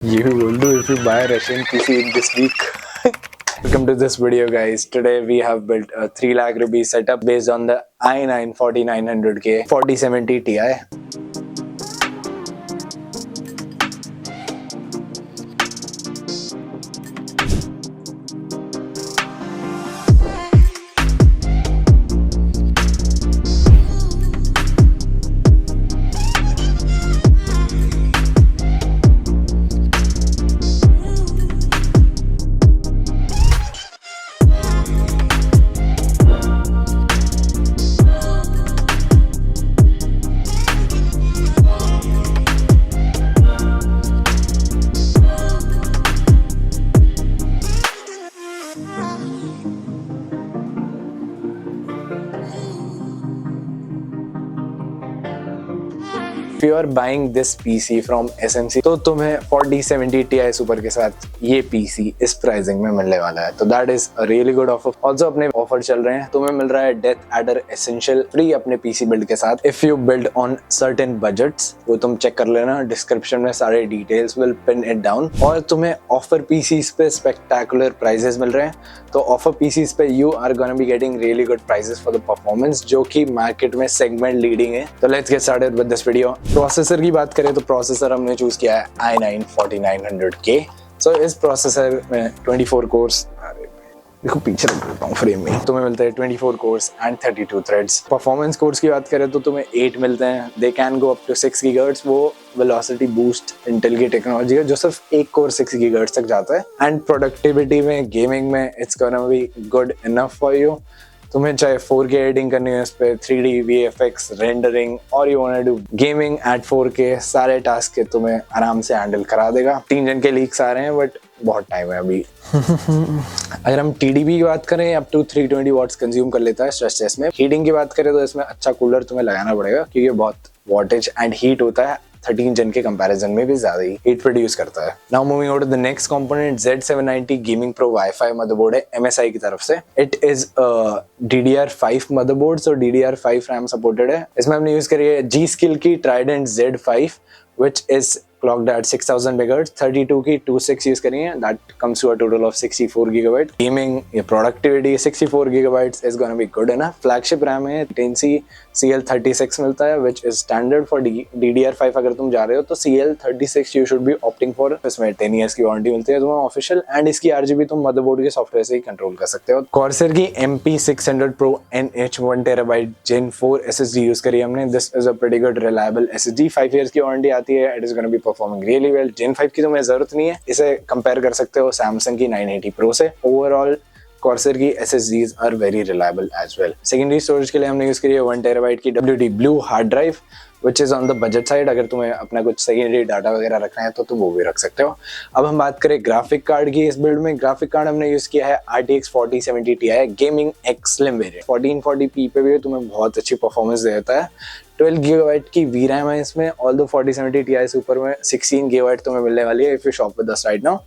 You will do if you buy a Russian PC in this week. Welcome to this video, guys. Today we have built a 3 lakh rupee setup based on the i9 4900K 4070 Ti. If you are buying this PC from SMC तो तुम्हें 4070 Ti Super के साथ ये PC इस pricing में मिलने वाला है, तो that is a really good offer. Also अपने ऑफर चल रहे हैं, तुम्हें मिल रहा है डेथ एडर एसेंशियल फ्री अपने PC बिल्ड के साथ if you build on certain budgets. वो तुम चेक कर लेना, डिस्क्रिप्शन में सारे details will pin it down. और तुम्हें ऑफर PCs पे स्पेक्टेकुलर प्राइजेस मिल रहे हैं, तो ऑफर PCs पे you are gonna be getting really good prices for the performance, जो कि मार्केट में सेगमेंट लीडिंग है। तो let's get started with this video. Processor की बात करें तो प्रोसेसर हमने चूज किया है i9 4900K। सो इस प्रोसेसर में 24 कोर्स, देखो पीछे रख देता हूँ फ्रेम में, तुम्हें मिलते हैं 24 cores and 32 threads. Performance cores की बात करें तो तुम्हें 8 मिलते हैं, they can go up to 6 gigahertz. वो वेलोसिटी बूस्ट इंटेल की टेक्नोलॉजी है जो सिर्फ एक कोर 6 गीगाहर्ट्ज तक जाता है। एंड प्रोडक्टिविटी में, गेमिंग में it's gonna be good enough for you. तुम्हें चाहे 4K एडिटिंग करनी है, इस पे 3D VFX रेंडरिंग, और you want to do gaming at 4K, सारे टास्क के तुम्हें आराम से हैंडल करा देगा। 3 जन के लीक्स आ रहे हैं बट बहुत टाइम है अभी। अगर हम TDP की बात करें, अप टू 320 वॉट्स कंज्यूम कर लेता है स्ट्रेस टेस्ट में। हीटिंग की बात करें तो इसमें अच्छा कूलर तुम्हें लगाना पड़ेगा, क्योंकि बहुत वॉटेज एंड हीट होता है। 13 जन के कंपैरिजन में भी ज्यादा ही हीट प्रोड्यूस करता है। Now moving on to the next component, Z790 gaming pro WiFi motherboard है MSI की तरफ से। It is DDR5 motherboard, so DDR5 RAM supported है। इसमें हमने यूज करी है G-Skill की Trident Z5 which is clocked at 6000 MHz, 32 की 26 यूज करी है, that comes to a total of 64 GB। Gaming या productivity 64 GB is gonna be good enough। Flagship RAM है 10C CL36 मिलता है which is standard for DDR5। अगर तुम जा रहे हो तो CL36 you should be opting for। इसमें 10 years की वारंटी मिलती है तुम्हें ऑफिशियल, एंड इसकी RGB तुम मदरबोर्ड के सॉफ्टवेयर से ही कंट्रोल कर सकते हो। कॉर्सर की MP600 Pro NH 1TB Gen 4 SSD use करी हमने। This is a pretty good reliable SSD, 5 years की वारंटी आती है। It is gonna be performing really well. Gen 5 की तुम्हें जरूरत नहीं है, इसे कंपेयर कर सकते हो सैमसंग की 980 Pro से। ओवरऑल Corsair की SSDs are very reliable as well। Secondary storage के लिए हमने यूज करी है 1 TB की WD Blue hard drive which is on the budget side। अगर तुम्हें अपना कुछ सेकेंडरी डाटा वगैरह रखना है तो तुम वो भी रख सकते हो। अब हम बात करें ग्राफिक कार्ड की। इस बिल्ड में ग्राफिक कार्ड हमने यूज किया है RTX 4070 Ti gaming X Slim variant. 1440p पे भी तुम्हें बहुत अच्छी परफॉर्मेंस देता है। 12 GB की VRAM है इसमें, ऑल्दो 4070 Ti सुपर में 16 GB तुम्हें मिलने वाली है if you shop with us right now,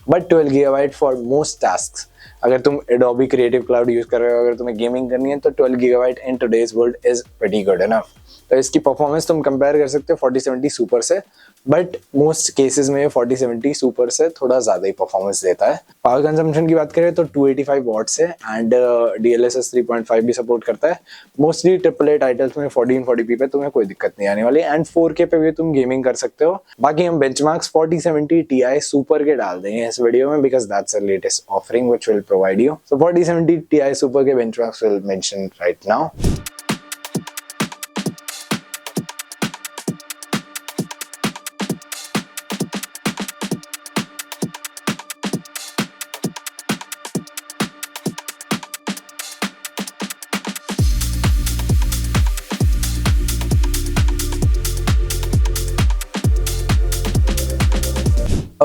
but 12 GB for most tasks. अगर तुम Adobe क्रिएटिव क्लाउड यूज कर रहे हो, अगर तुम्हें गेमिंग करनी है तो 12 GB in today's world is pretty good enough. तो इसकी परफॉर्मेंस तुम कंपेयर कर सकते हो 4070 सुपर से, बट मोस्ट केसेस में 4070 सुपर से थोड़ा ज्यादा ही परफॉर्मेंस देता है। पावर कंजम्पशन की बात करें तो 285 वॉट्स है, एंड DLSS 3.5 भी सपोर्ट करता है। मोस्टली AAA टाइटल्स में 1440p पे तुम्हें कोई दिक्कत नहीं आने वाली, एंड 4K पे भी तुम गेमिंग कर सकते हो। बाकी हम बेंचमार्क्स 4070 Ti सुपर के डाल देंगे इस वीडियो में, because that's a latest offering which will provide you. So 4070 Ti super के benchmarks will mention right now.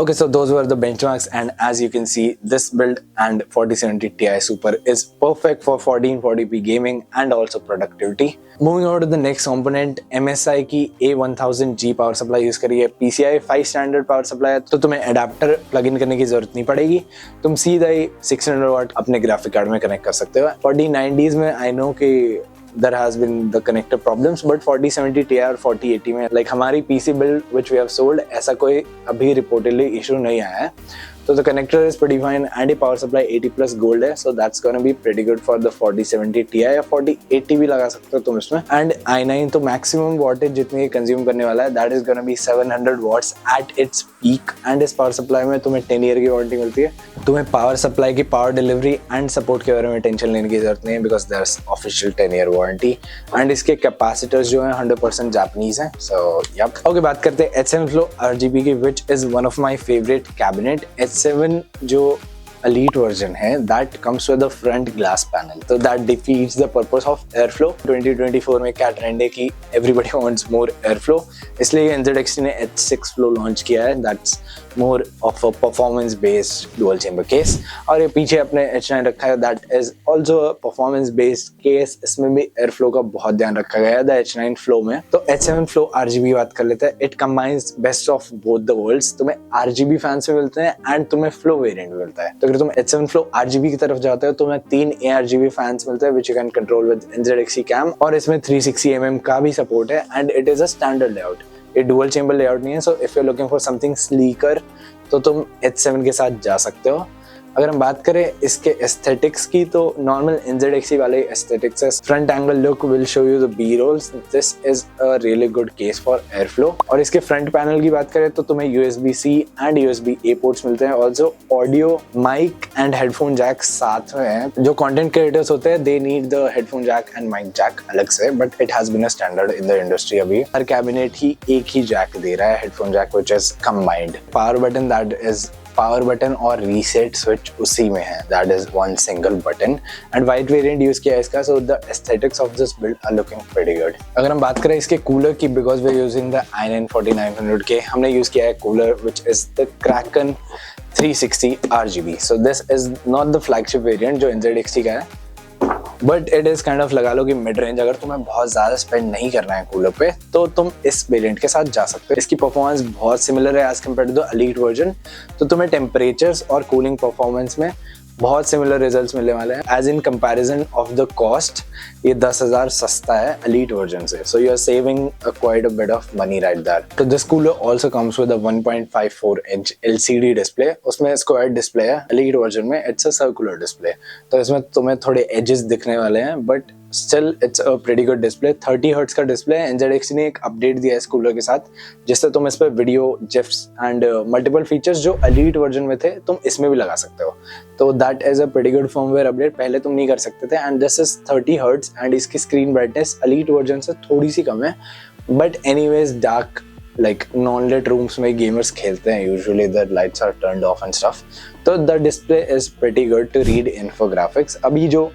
Okay, so those were the benchmarks, and as you can see, this build and 4070 Ti Super is perfect for 1440p gaming and also productivity। Moving on to the next component, MSI की A1000G power supply use करी है। PCI 5 standard power supply है, तो तुम्हें adapter plug in करने की जरूरत नहीं पड़ेगी। तुम सीधा ही 600 वाट अपने ग्राफिक कार्ड में कनेक्ट कर सकते हो। 4090s में आई नो कि there has been the connector problems, but 4070 Ti और 4080 में like हमारी PC build which we have sold ऐसा कोई अभी reportedly issue नहीं आया है. So the connector is pretty fine and ये power supply 80 plus gold है, so that's gonna be pretty good for the 4070 Ti या 4080 भी लगा सकते हो तुम इसमें. And i9 तो maximum wattage जितनी ये consume करने वाला है that is gonna be 700 watts at its peak, and इस power supply में तुम्हें 10 year की वारंटी मिलती है. तुम्हें power supply की power delivery and support के बारे में टेंशन लेने की जरूरत नहीं है because there's official 10 year warranty, and इसके capacitors जो हैं 100% Japanese हैं. So yep. Okay, बात करते हैं H7 Flow RGB की, which is one of my favorite cabinet. H7 जो elite version है that comes with a front glass panel, so that defeats the purpose of airflow. 2024 में क्या trend है कि everybody wants more airflow, इसलिए NZXT ने H6 Flow launch किया है. that's more of a performance based dual chamber case, और ये पीछे अपने H9 रखा है that is also a performance based case. इसमें भी airflow का बहुत ध्यान रखा गया है the H9 Flow में. तो H7 Flow RGB बात कर लेते हैं. it combines best of both the worlds. तुम्हें RGB फैंस भी मिलते हैं and तुम्हें Flow वेरिएंट भी मिलता है. तो अगर तुम H7 Flow RGB की तरफ जाते हो तो तुम्हें 3 ARGB फैंस मिलते हैं which you can control with NZXT cam, और इसमें 360 mm का भी सपोर्ट है and it is a standard layout. ये डुअल चेंबर लेआउट नहीं है, so if you are looking for something sleeker तो तुम H7 के साथ जा सकते हो. अगर हम बात करें इसके एस्थेटिक्स की तो नॉर्मल NZXT वाले एस्थेटिक्स है. Front angle look will show you the B rolls. This is a really good case for airflow. और इसके फ्रंट पैनल की बात करें तो तुम्हें USB-C एंड USB-A पोर्ट्स मिलते हैं. Also audio mic and headphone jack साथ में है. जो कंटेंट क्रिएटर्स होते हैं they need the headphone jack and mic jack अलग से, but it has been a standard in the industry. अभी हर कैबिनेट ही एक ही जैक दे रहा है, headphone jack which is combined. Power button that is power button और रीसेट स्विच उसी में है, that is one single button. And white variant use किया है इसका, so the aesthetics of this build are looking pretty good. अगर हम बात करें इसके कूलर की, because we are using the i9 4900K, हमने यूज किया है cooler which is the Kraken 360 RGB. So this is not the flagship variant जो NZXT का है, but it is kind of लगा लो कि मिड रेंज. अगर तुम्हें बहुत ज्यादा स्पेंड नहीं करना है कूलर पे तो तुम इस वेरिएंट के साथ जा सकते हो. इसकी परफॉर्मेंस बहुत सिमिलर है as compared to the elite version, तो तुम्हें टेम्परेचर्स और कूलिंग परफॉर्मेंस में बहुत सिमिलर रिजल्ट्स मिलने वाले हैं. As in comparison of the cost ये 10,000 सस्ता है एलीट वर्जन से, so you are saving quite a bit of money right there. तो this cooler also comes with a 1.54 inch LCD display. उसमें स्क्वायर डिस्प्ले है, एलीट वर्जन में it's a circular display, तो इसमें तुम्हें थोड़े एजेस दिखने वाले हैं, but still it's a pretty good display. 30 hertz का डिस्प्ले है. NZXT ने एक अपडेट दिया है इस कूलर के साथ जिससे तुम इस पर video, GIFs and multiple features जो एलीट वर्जन में थे तुम इसमें भी लगा सकते हो. तो that is a pretty good firmware update. पहले तुम नहीं कर सकते थे. And this is 30 hertz and इसकी स्क्रीन ब्राइटनेस एलीट वर्जन से थोड़ी सी कम है, but anyways dark like non lit rooms में गेमर्स खेलते हैं usually, the lights are turned off and stuff, तो the display is pretty good to read infographics. अभी जो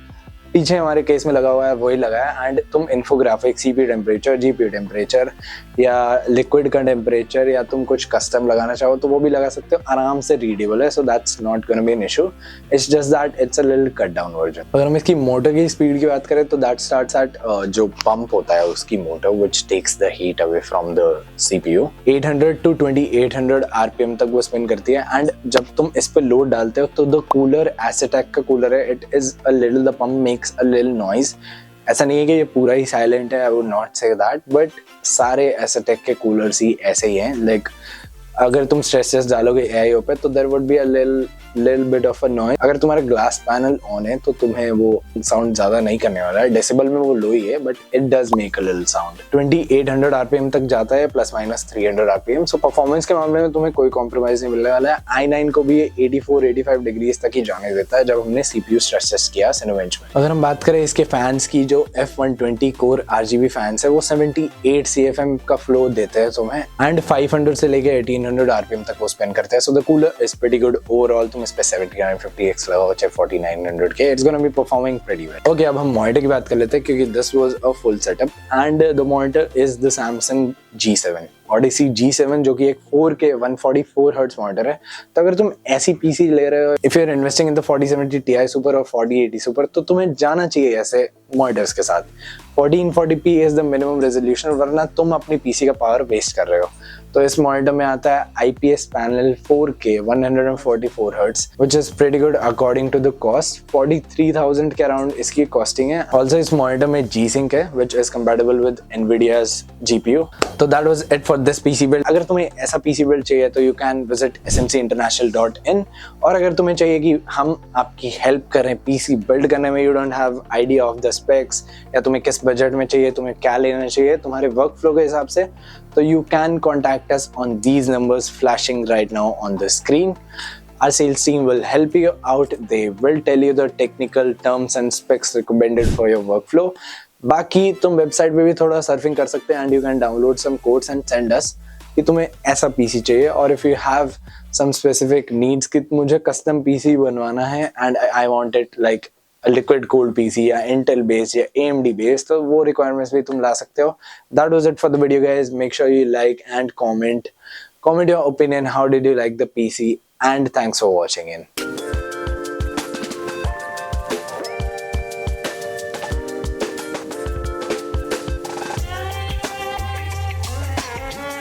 पीछे हमारे केस में लगा हुआ है वही लगा है, एंड तुम infographic CPU temperature, GPU temperature या लिक्विड का टेम्परेचर या तुम कुछ कस्टम लगाना चाहो तो वो भी लगा सकते हो. आराम से रीडेबल है, so that's not gonna be an issue. It's just that it's a little cut down version. अगर हम इसकी मोटर की स्पीड की बात करें तो दैट स्टार्ट्स एट जो पंप होता है उसकी motor which takes the heat away from the CPU. 800 to 2800 RPM तक वो स्पिन करती है. एंड जब तुम इस पे लोड डालते हो तो द कूलर एसेटेक का कूलर है, it is a little, the pump makes a little noise. ऐसा नहीं है कि ये पूरा ही साइलेंट है, I would not say that, but सारे एसेटेक के कूलर्स ही ऐसे ही हैं. लाइक अगर तुम स्ट्रेस डालोगे AIO पे तो there would be a little bit of a noise. अगर तुम्हारा ग्लास पैनल ऑन है तो तुम्हें वो साउंड ज्यादा नहीं करने वाला है. डेसिबल में वो लो ही है, but it does make a little sound. 2800 RPM तक जाता है, plus minus 300 RPM. So performance के मामले में तुम्हें कोई कॉम्प्रोमाइज नहीं मिलने वाला है. i9 को भी 84-85 डिग्रीज तक ही जाने देता है जब हमने CPU स्ट्रेस टेस्ट किया Cinebench में. अगर हम बात करें इसके फैंस की, जो F120 कोर RGB फैंस है वो 78 CFM का फ्लो देते हैं तुम्हें, एंड 500 से लेके 1800 RPM तक वो स्पेंड करते हैं. So the cooler is pretty good overall. तुम इस पे 1750X लगाओ चाहे 4900K, it's gonna be performing pretty well. Okay, अब हम मॉनिटर की बात कर लेते हैं क्योंकि this was a full setup, and the monitor is the Samsung G7 Odyssey G7 जो कि एक 4K 144 हर्ट्ज मॉनिटर है. तो अगर तुम ऐसी पीसी ले रहे हो, if you are investing in the 4070 Ti super और 4080 सुपर, तो तुम्हें जाना चाहिए ऐसे मॉनिटर्स के साथ. 1440p is the minimum resolution, वरना तुम अपनी पीसी का पावर वेस्ट कर रहे हो. तो इस मॉनिटर में आता है IPS panel 4K 144 hertz which is pretty good according to the cost. 43,000 के अराउंड इसकी कॉस्टिंग है। ऑल्सो इस मॉनिटर में G-Sync है which is compatible with NVIDIA's GPU। तो that was it for this PC build. अगर तुम्हें ऐसा PC बिल्ड चाहिए तो यू कैन विजिट smcinternational.in। और अगर तुम्हें चाहिए कि हम आपकी हेल्प करें PC बिल्ड करने में, you don't have idea of the specs या तुम्हें किस बजट में चाहिए, तुम्हें क्या लेना चाहिए तुम्हारे वर्क फ्लो के हिसाब से, तो you can contact us on these numbers flashing right now on the screen. Our sales team will help you out. They will tell you the technical terms and specs recommended for your workflow. बाकी तुम website पे भी थोड़ा surfing कर सकते हैं and you can download some codes and send us कि तुम्हें ऐसा PC चाहिए। और if you have some specific needs कि मुझे custom PC बनवाना है and I want it like liquid cooled PC या इंटेल बेस्ड या AMD बेस्ड, तो वो रिक्वायरमेंट्स भी तुम ला सकते हो। That was it for the video guys. Make sure you like and comment your opinion, how did you like the PC, and thanks for watching in.